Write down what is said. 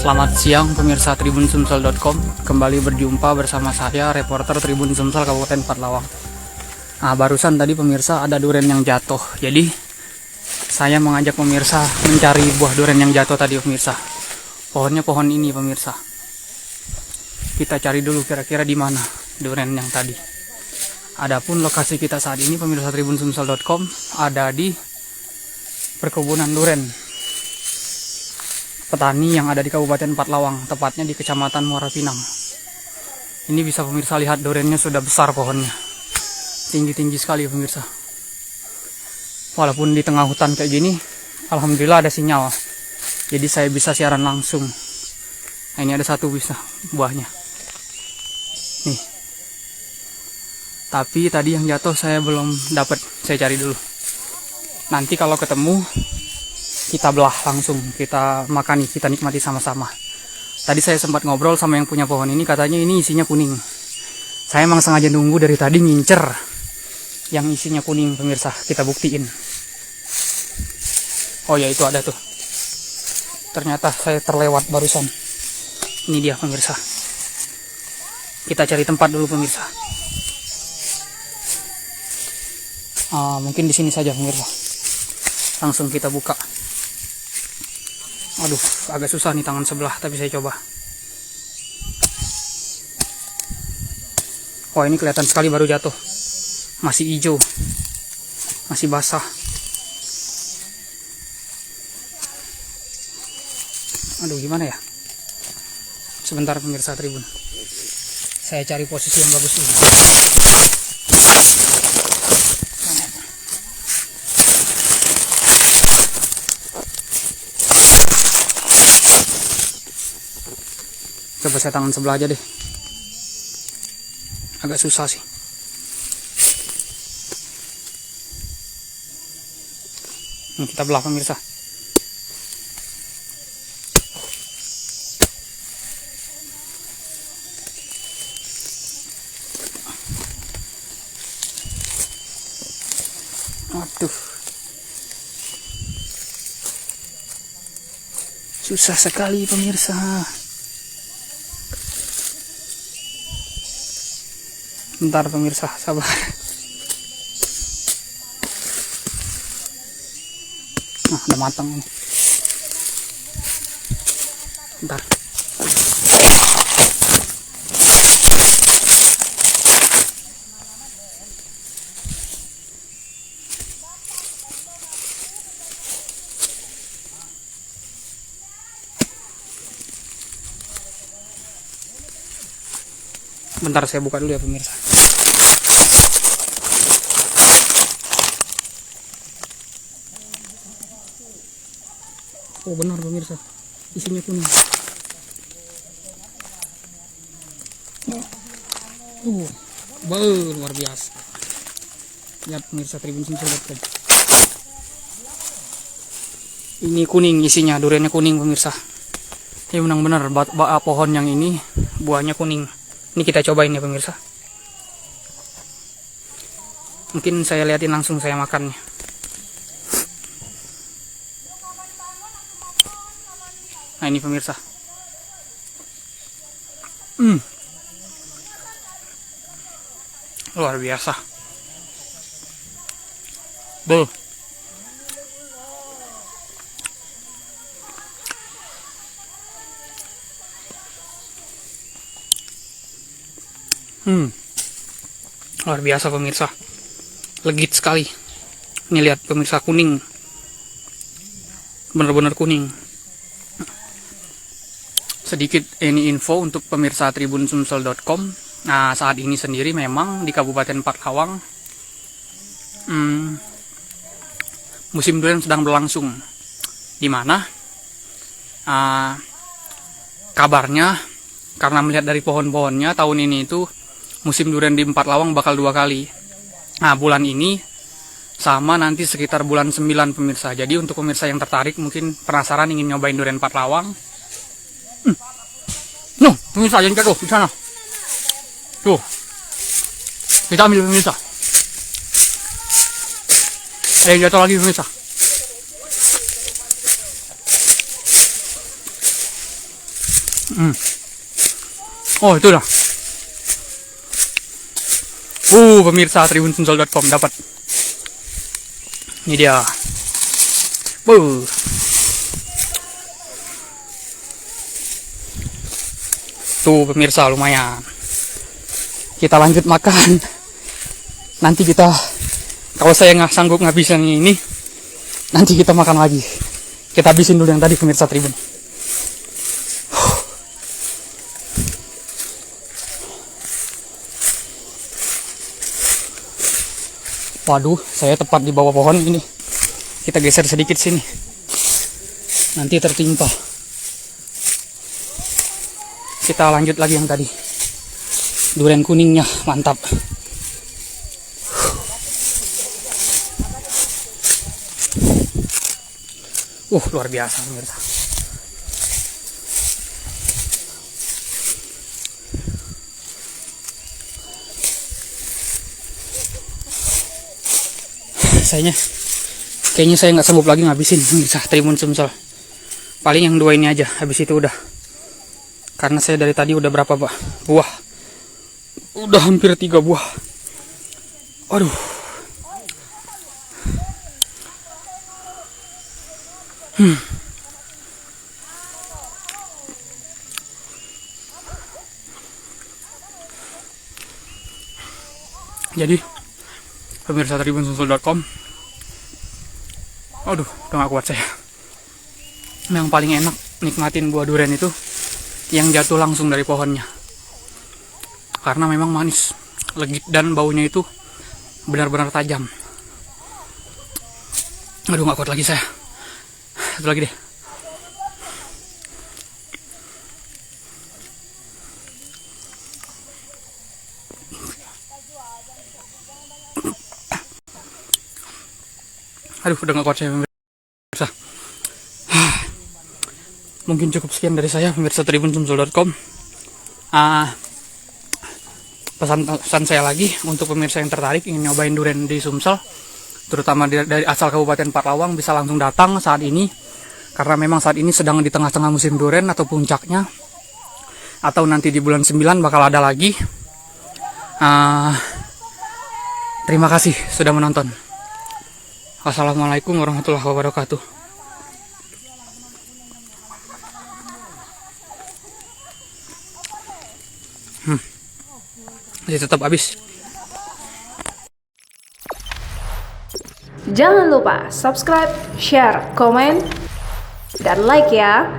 Selamat siang pemirsa tribunsumsel.com. Kembali berjumpa bersama saya, reporter Tribun Sumsel Kabupaten Pathlawang. Nah, barusan tadi pemirsa ada duren yang jatuh. Jadi saya mengajak pemirsa mencari buah duren yang jatuh tadi pemirsa. Pohonnya pohon ini pemirsa. Kita cari dulu kira-kira di mana duren yang tadi. Adapun lokasi kita saat ini pemirsa tribunsumsel.com ada di perkebunan duren petani yang ada di Kabupaten Pathlawang, tepatnya di Kecamatan Muara Pinang. Ini bisa pemirsa lihat durennya sudah besar pohonnya, tinggi-tinggi sekali pemirsa. Walaupun di tengah hutan kayak gini, alhamdulillah ada sinyal, jadi saya bisa siaran langsung. Nah, ini ada satu bisa buahnya, nih. Tapi tadi yang jatuh saya belum dapat, saya cari dulu. Nanti kalau ketemu kita belah langsung, kita makani, kita nikmati sama-sama. Tadi saya sempat ngobrol sama yang punya pohon ini, katanya ini isinya kuning. Saya emang sengaja nunggu dari tadi ngincer yang isinya kuning pemirsa, kita buktiin. Oh ya, itu ada tuh. Ternyata saya terlewat barusan. Ini dia pemirsa. Kita cari tempat dulu pemirsa. Mungkin di sini saja pemirsa. Langsung kita buka. Aduh, agak susah nih tangan sebelah, tapi saya coba. Wah, ini kelihatan sekali baru jatuh. Masih hijau. Masih basah. Aduh, gimana ya? Sebentar pemirsa Tribun. Saya cari posisi yang bagus dulu. Coba saya tangan sebelah aja deh. Agak susah sih. Ini kita belah pemirsa. Aduh. Susah sekali pemirsa. Bentar pemirsa, sabar. Nah, udah matang ini. Bentar. Bentar saya buka dulu ya pemirsa. Oh benar pemirsa, isinya kuning. Luar biasa. Lihat pemirsa Tribun Sumsel. Ini kuning isinya, duriannya kuning pemirsa. Ini memang benar, pohon yang ini buahnya kuning. Ini kita cobain ya pemirsa. Mungkin saya liatin langsung saya makannya. Nah ini pemirsa. Luar biasa. Beuh. Luar biasa pemirsa. Legit sekali. Ini lihat pemirsa, kuning. Benar-benar kuning. Sedikit ini info untuk pemirsa tribunsumsel.com. Nah, saat ini sendiri memang di Kabupaten Pathlawang musim durian sedang berlangsung. Di mana kabarnya, karena melihat dari pohon-pohonnya, tahun ini itu musim durian di Pathlawang bakal 2 kali. Nah, bulan ini sama nanti sekitar bulan 9 pemirsa. Jadi untuk pemirsa yang tertarik, mungkin penasaran ingin nyobain durian Pathlawang. Pemirsa jangan jatuh di sana. Tuh. Kita ambil pemirsa. Ada yang jatuh lagi pemirsa. Oh itu dah. Pemirsa tribunsunsol.com dapat. Ini dia. Tuh pemirsa lumayan. Kita lanjut makan. Nanti kita, kalau saya nggak sanggup ngabisin ini, nanti kita makan lagi. Kita habisin dulu yang tadi pemirsa Tribun. Waduh, saya tepat di bawah pohon ini. Kita geser sedikit sini. Nanti tertimpa. Kita lanjut lagi yang tadi. Durian kuningnya mantap. Luar biasa pemirsa. Kayaknya saya nggak sanggup lagi ngabisin pemirsa Tribun Sumsel. Paling yang 2 ini aja, habis itu udah. Karena saya dari tadi udah berapa buah? Udah hampir 3 buah. Aduh. Jadi pemirsa tribunsunsol.com, aduh udah gak kuat saya. Yang paling enak nikmatin buah durian itu yang jatuh langsung dari pohonnya, karena memang manis, legit, dan baunya itu benar-benar tajam. Aduh gak kuat lagi saya. Satu lagi deh. Aduh udah gak kuat saya pemirsa. Mungkin cukup sekian dari saya pemirsa tribunsunsol.com. Pesan saya lagi untuk pemirsa yang tertarik ingin nyobain durian di Sumsel, terutama dari asal Kabupaten Parlawang, bisa langsung datang saat ini, karena memang saat ini sedang di tengah-tengah musim durian atau puncaknya, atau nanti di bulan 9 bakal ada lagi. Terima kasih sudah menonton. Assalamualaikum warahmatullahi wabarakatuh. Masih tetap habis. Jangan lupa subscribe, share, komen, dan like ya.